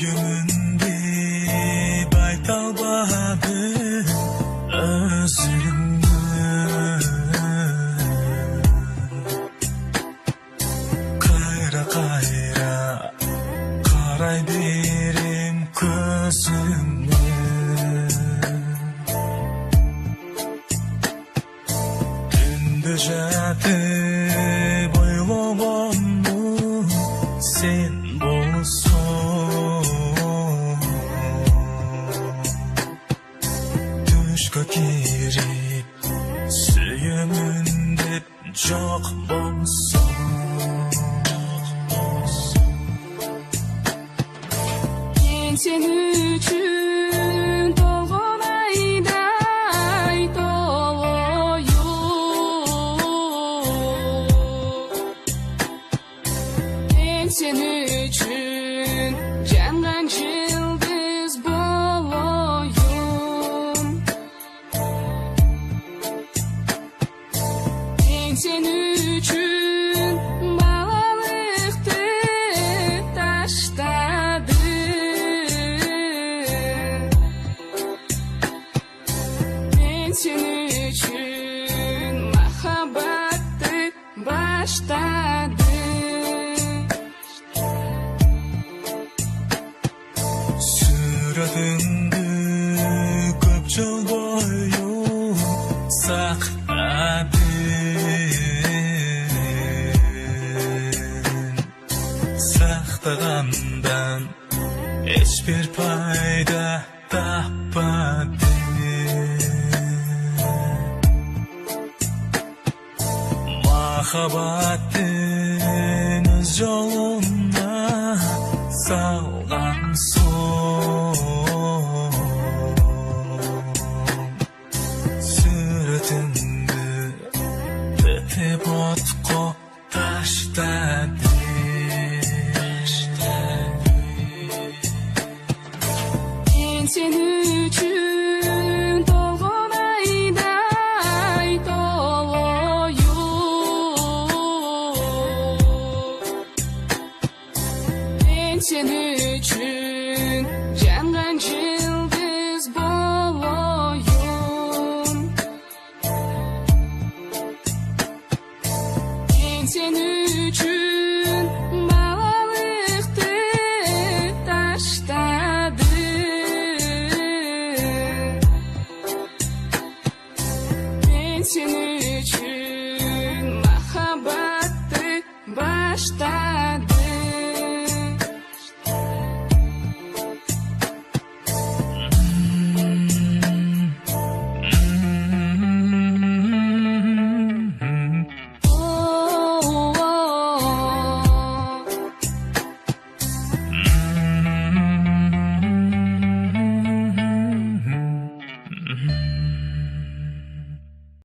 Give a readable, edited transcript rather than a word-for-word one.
Suyumunda baytalbadım özümü. Kayra kayra karay berim közümü. Dündü жатып ойлогонмун sen болсоң. Düşkө кирип сүйөмүн деп жок болсоң. Мен сен үчүн толгон айдай толоюм. Мен сен үчүн жанган жылдыз болоюм. Мен сен үчүн балалыкты таштадым. Мен сен үчүн махабатты баштадым. Сүрөтүңдү көп жыл бою сактадым. Сактагандан эч бир пайда таппадым. Махаббаттын өз жолуна салган соң. Сүрөтүңдү бүтүп отко таштадым. Мен сен үчүн толгон айдай толоюм. Мен сен үчүн жанган жылдыз болоюм. Мен сен